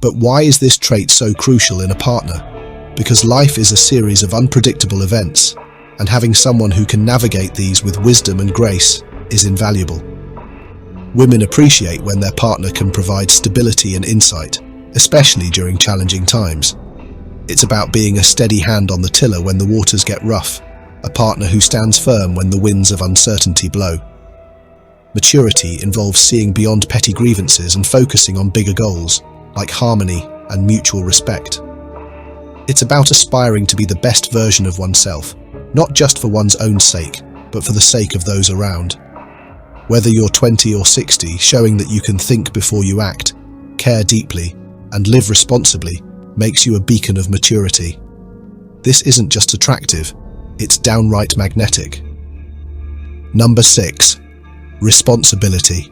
Speaker 1: But why is this trait so crucial in a partner? Because life is a series of unpredictable events, and having someone who can navigate these with wisdom and grace is invaluable. Women appreciate when their partner can provide stability and insight, especially during challenging times. It's about being a steady hand on the tiller when the waters get rough, a partner who stands firm when the winds of uncertainty blow. Maturity involves seeing beyond petty grievances and focusing on bigger goals, like harmony and mutual respect. It's about aspiring to be the best version of oneself, not just for one's own sake, but for the sake of those around. Whether you're 20 or 60, showing that you can think before you act, care deeply, and live responsibly makes you a beacon of maturity. This isn't just attractive, it's downright magnetic. Number 6. Responsibility.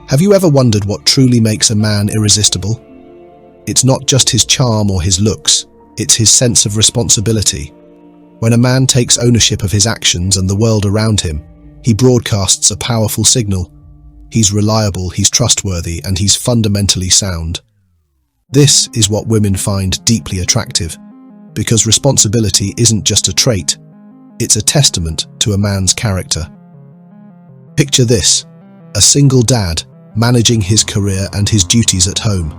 Speaker 1: Have you ever wondered what truly makes a man irresistible? It's not just his charm or his looks, it's his sense of responsibility. When a man takes ownership of his actions and the world around him, he broadcasts a powerful signal. He's reliable, he's trustworthy, and he's fundamentally sound. This is what women find deeply attractive, because responsibility isn't just a trait, it's a testament to a man's character. Picture this, a single dad managing his career and his duties at home.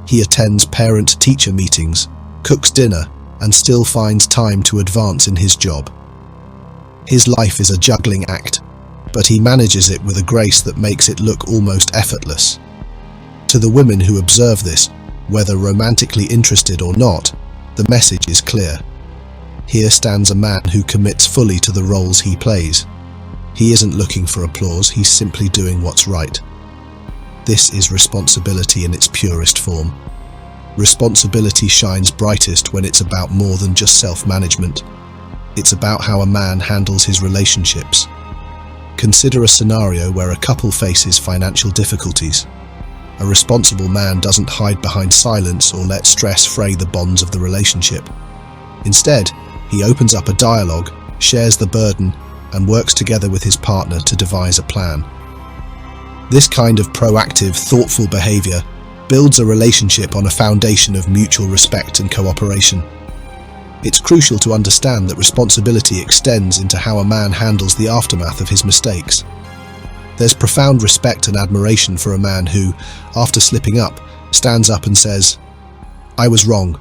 Speaker 1: He attends parent-teacher meetings, cooks dinner, and still finds time to advance in his job. His life is a juggling act, but he manages it with a grace that makes it look almost effortless. To the women who observe this, whether romantically interested or not, the message is clear. Here stands a man who commits fully to the roles he plays. He isn't looking for applause, he's simply doing what's right. This is responsibility in its purest form. Responsibility shines brightest when it's about more than just self-management. It's about how a man handles his relationships. Consider a scenario where a couple faces financial difficulties. A responsible man doesn't hide behind silence or let stress fray the bonds of the relationship. Instead, he opens up a dialogue, shares the burden, and works together with his partner to devise a plan. This kind of proactive, thoughtful behavior builds a relationship on a foundation of mutual respect and cooperation. It's crucial to understand that responsibility extends into how a man handles the aftermath of his mistakes. There's profound respect and admiration for a man who, after slipping up, stands up and says, "I was wrong,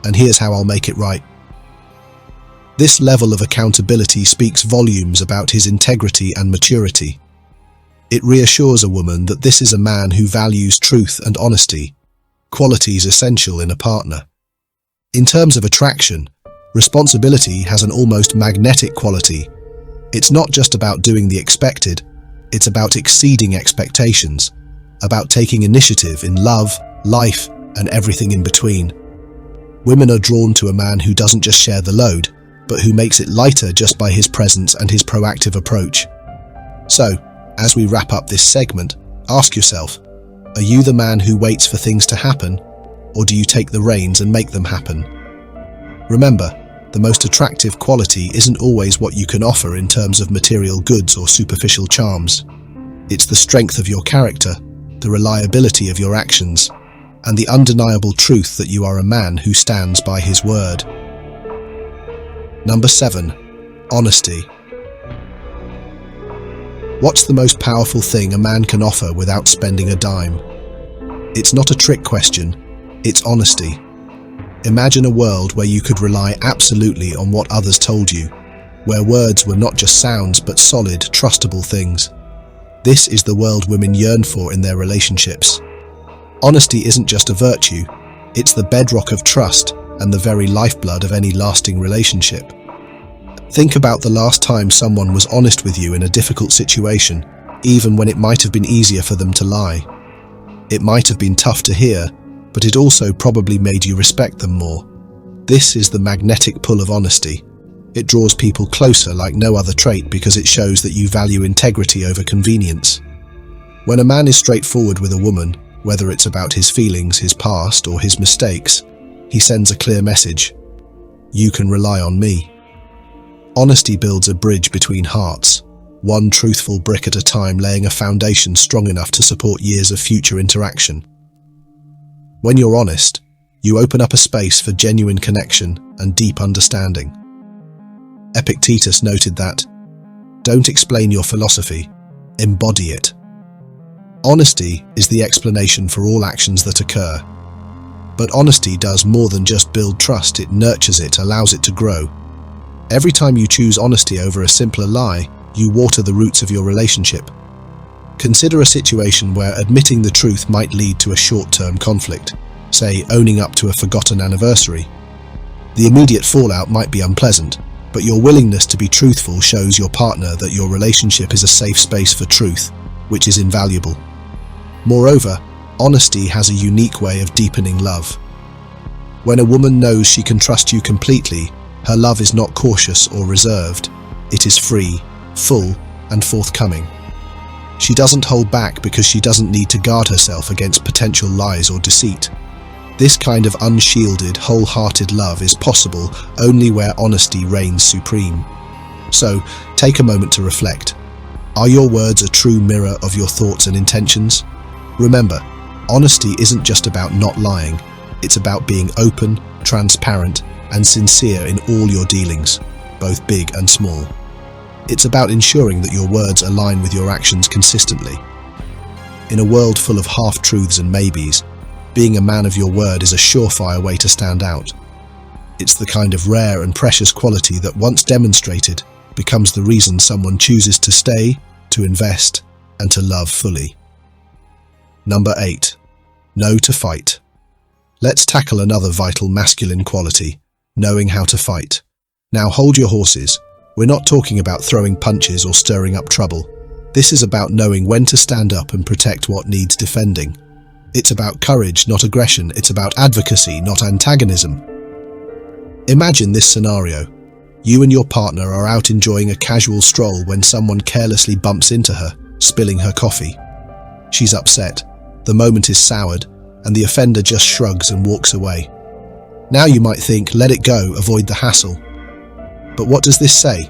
Speaker 1: and here's how I'll make it right." This level of accountability speaks volumes about his integrity and maturity. It reassures a woman that this is a man who values truth and honesty, qualities essential in a partner. In terms of attraction, responsibility has an almost magnetic quality. It's not just about doing the expected, it's about exceeding expectations, about taking initiative in love, life, and everything in between. Women are drawn to a man who doesn't just share the load, but who makes it lighter just by his presence and his proactive approach. So, as we wrap up this segment, ask yourself, are you the man who waits for things to happen, or do you take the reins and make them happen? Remember, the most attractive quality isn't always what you can offer in terms of material goods or superficial charms. It's the strength of your character, the reliability of your actions, and the undeniable truth that you are a man who stands by his word. Number 7. Honesty. What's the most powerful thing a man can offer without spending a dime? It's not a trick question, it's honesty. Imagine a world where you could rely absolutely on what others told you, where words were not just sounds but solid, trustable things. This is the world women yearn for in their relationships. Honesty isn't just a virtue, it's the bedrock of trust and the very lifeblood of any lasting relationship. Think about the last time someone was honest with you in a difficult situation, even when it might have been easier for them to lie. It might have been tough to hear, but it also probably made you respect them more. This is the magnetic pull of honesty. It draws people closer like no other trait because it shows that you value integrity over convenience. When a man is straightforward with a woman, whether it's about his feelings, his past, or his mistakes, he sends a clear message. You can rely on me. Honesty builds a bridge between hearts, one truthful brick at a time, laying a foundation strong enough to support years of future interaction. When you're honest, you open up a space for genuine connection and deep understanding. Epictetus noted that, "Don't explain your philosophy, embody it." Honesty is the explanation for all actions that occur. But honesty does more than just build trust, it nurtures it, allows it to grow. Every time you choose honesty over a simpler lie, you water the roots of your relationship. Consider a situation where admitting the truth might lead to a short-term conflict, say owning up to a forgotten anniversary. The immediate fallout might be unpleasant, but your willingness to be truthful shows your partner that your relationship is a safe space for truth, which is invaluable. Moreover, honesty has a unique way of deepening love. When a woman knows she can trust you completely, her love is not cautious or reserved. It is free, full, and forthcoming. She doesn't hold back because she doesn't need to guard herself against potential lies or deceit. This kind of unshielded, wholehearted love is possible only where honesty reigns supreme. So, take a moment to reflect. Are your words a true mirror of your thoughts and intentions? Remember, honesty isn't just about not lying. It's about being open, transparent, and sincere in all your dealings, both big and small. It's about ensuring that your words align with your actions consistently. In a world full of half-truths and maybes, being a man of your word is a surefire way to stand out. It's the kind of rare and precious quality that, once demonstrated, becomes the reason someone chooses to stay, to invest, and to love fully. Number 8. Know to fight. Let's tackle another vital masculine quality, knowing how to fight. Now hold your horses. We're not talking about throwing punches or stirring up trouble. This is about knowing when to stand up and protect what needs defending. It's about courage, not aggression. It's about advocacy, not antagonism. Imagine this scenario. You and your partner are out enjoying a casual stroll when someone carelessly bumps into her, spilling her coffee. She's upset, the moment is soured, and the offender just shrugs and walks away. Now you might think, let it go, avoid the hassle. But what does this say?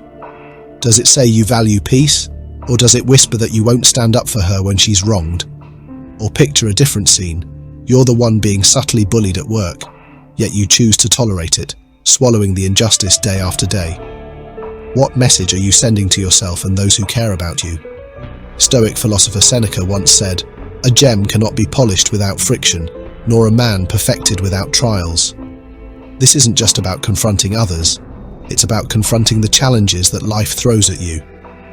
Speaker 1: Does it say you value peace? Or does it whisper that you won't stand up for her when she's wronged? Or picture a different scene. You're the one being subtly bullied at work, yet you choose to tolerate it, swallowing the injustice day after day. What message are you sending to yourself and those who care about you? Stoic philosopher Seneca once said, "A gem cannot be polished without friction, nor a man perfected without trials." This isn't just about confronting others. It's about confronting the challenges that life throws at you,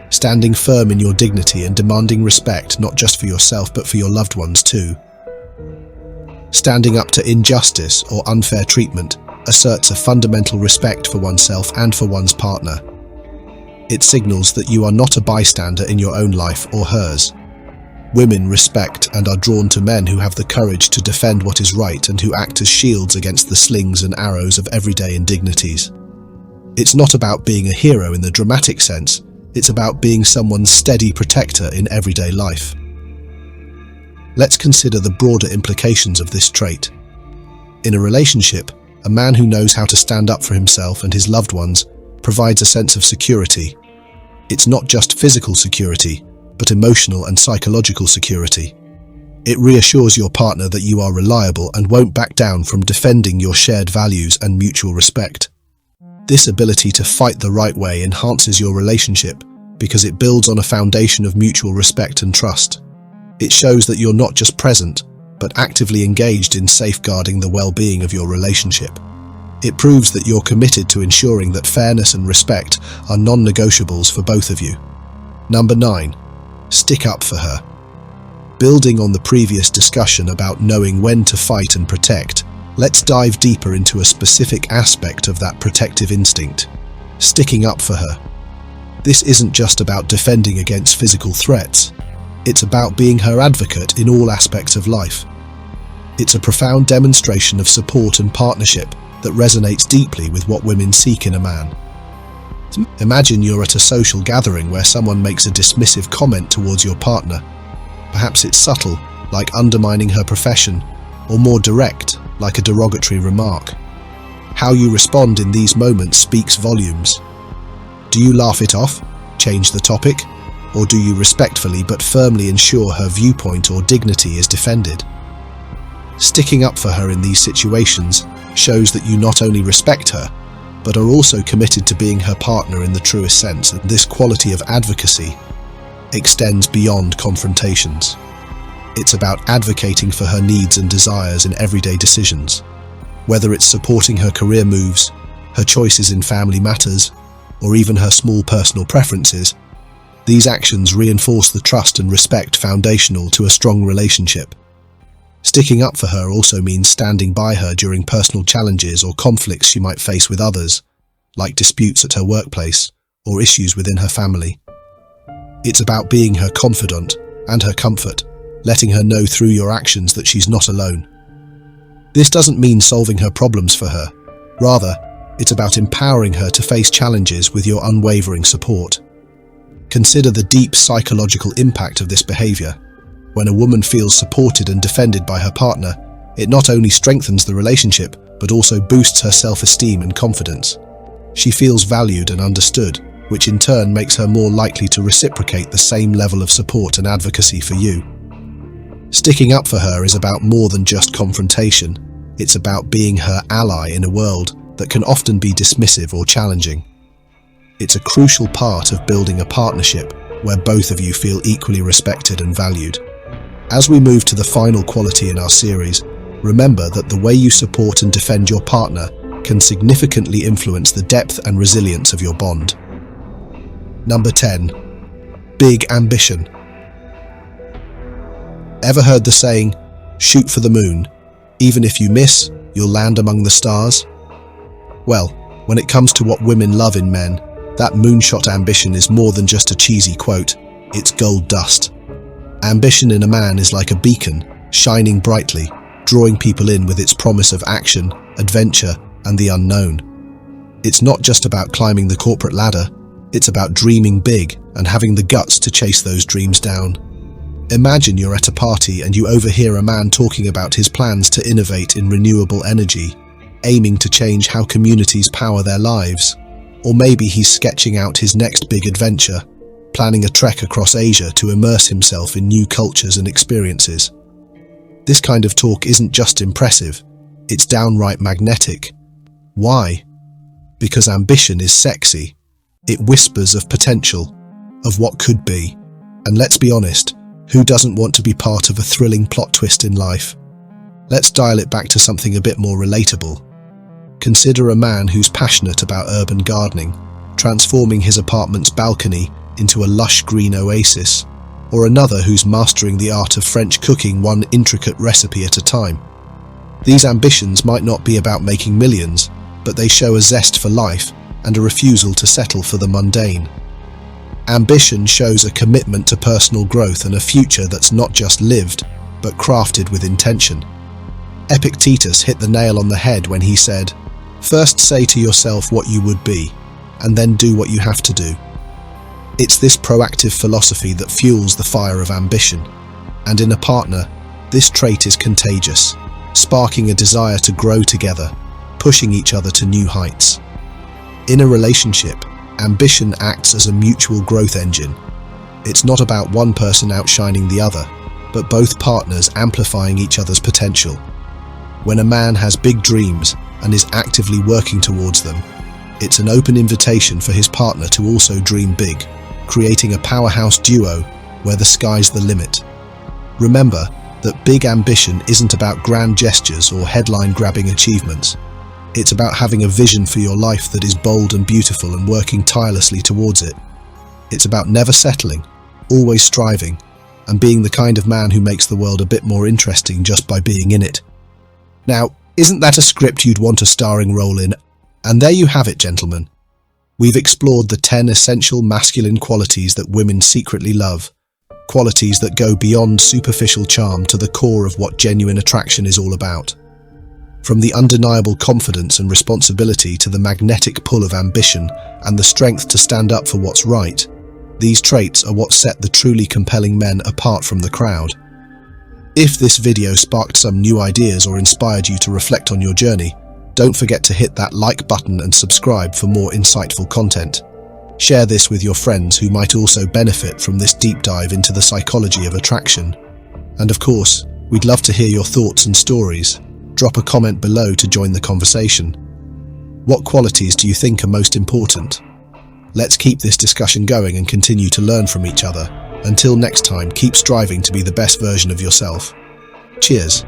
Speaker 1: standing firm in your dignity and demanding respect not just for yourself but for your loved ones too. Standing up to injustice or unfair treatment asserts a fundamental respect for oneself and for one's partner. It signals that you are not a bystander in your own life or hers. Women respect and are drawn to men who have the courage to defend what is right and who act as shields against the slings and arrows of everyday indignities. It's not about being a hero in the dramatic sense, it's about being someone's steady protector in everyday life. Let's consider the broader implications of this trait. In a relationship, a man who knows how to stand up for himself and his loved ones provides a sense of security. It's not just physical security, but emotional and psychological security. It reassures your partner that you are reliable and won't back down from defending your shared values and mutual respect. This ability to fight the right way enhances your relationship because it builds on a foundation of mutual respect and trust. It shows that you're not just present, but actively engaged in safeguarding the well-being of your relationship. It proves that you're committed to ensuring that fairness and respect are non-negotiables for both of you. Number 9. Stick up for her. Building on the previous discussion about knowing when to fight and protect, let's dive deeper into a specific aspect of that protective instinct: sticking up for her. This isn't just about defending against physical threats. It's about being her advocate in all aspects of life. It's a profound demonstration of support and partnership that resonates deeply with what women seek in a man. Imagine you're at a social gathering where someone makes a dismissive comment towards your partner. Perhaps it's subtle, like undermining her profession, or more direct, like a derogatory remark. How you respond in these moments speaks volumes. Do you laugh it off, change the topic, or do you respectfully but firmly ensure her viewpoint or dignity is defended? Sticking up for her in these situations shows that you not only respect her, but are also committed to being her partner in the truest sense, and this quality of advocacy extends beyond confrontations. It's about advocating for her needs and desires in everyday decisions. Whether it's supporting her career moves, her choices in family matters, or even her small personal preferences, these actions reinforce the trust and respect foundational to a strong relationship. Sticking up for her also means standing by her during personal challenges or conflicts she might face with others, like disputes at her workplace or issues within her family. It's about being her confidant and her comfort, letting her know through your actions that she's not alone. This doesn't mean solving her problems for her. Rather, it's about empowering her to face challenges with your unwavering support. Consider the deep psychological impact of this behavior. When a woman feels supported and defended by her partner, it not only strengthens the relationship, but also boosts her self-esteem and confidence. She feels valued and understood, which in turn makes her more likely to reciprocate the same level of support and advocacy for you. Sticking up for her is about more than just confrontation. It's about being her ally in a world that can often be dismissive or challenging. It's a crucial part of building a partnership where both of you feel equally respected and valued. As we move to the final quality in our series, remember that the way you support and defend your partner can significantly influence the depth and resilience of your bond. Number 10. Big ambition. Ever heard the saying, shoot for the moon? Even if you miss, you'll land among the stars? Well, when it comes to what women love in men, that moonshot ambition is more than just a cheesy quote, it's gold dust. Ambition in a man is like a beacon, shining brightly, drawing people in with its promise of action, adventure, and the unknown. It's not just about climbing the corporate ladder, it's about dreaming big and having the guts to chase those dreams down. Imagine you're at a party and you overhear a man talking about his plans to innovate in renewable energy, aiming to change how communities power their lives. Or maybe he's sketching out his next big adventure, planning a trek across Asia to immerse himself in new cultures and experiences. This kind of talk isn't just impressive, it's downright magnetic. Why? Because ambition is sexy. It whispers of potential, of what could be. And let's be honest, who doesn't want to be part of a thrilling plot twist in life? Let's dial it back to something a bit more relatable. Consider a man who's passionate about urban gardening, transforming his apartment's balcony into a lush green oasis, or another who's mastering the art of French cooking one intricate recipe at a time. These ambitions might not be about making millions, but they show a zest for life and a refusal to settle for the mundane. Ambition shows a commitment to personal growth and a future that's not just lived, but crafted with intention. Epictetus hit the nail on the head when he said, "First say to yourself what you would be, and then do what you have to do." It's this proactive philosophy that fuels the fire of ambition. And in a partner, this trait is contagious, sparking a desire to grow together, pushing each other to new heights. In a relationship, ambition acts as a mutual growth engine. It's not about one person outshining the other, but both partners amplifying each other's potential. When a man has big dreams and is actively working towards them, it's an open invitation for his partner to also dream big, creating a powerhouse duo where the sky's the limit. Remember that big ambition isn't about grand gestures or headline-grabbing achievements. It's about having a vision for your life that is bold and beautiful and working tirelessly towards it. It's about never settling, always striving, and being the kind of man who makes the world a bit more interesting just by being in it. Now, isn't that a script you'd want a starring role in? And there you have it, gentlemen. We've explored the 10 essential masculine qualities that women secretly love, qualities that go beyond superficial charm to the core of what genuine attraction is all about. From the undeniable confidence and responsibility to the magnetic pull of ambition and the strength to stand up for what's right, these traits are what set the truly compelling men apart from the crowd. If this video sparked some new ideas or inspired you to reflect on your journey, don't forget to hit that like button and subscribe for more insightful content. Share this with your friends who might also benefit from this deep dive into the psychology of attraction. And of course, we'd love to hear your thoughts and stories. Drop a comment below to join the conversation. What qualities do you think are most important? Let's keep this discussion going and continue to learn from each other. Until next time, keep striving to be the best version of yourself. Cheers.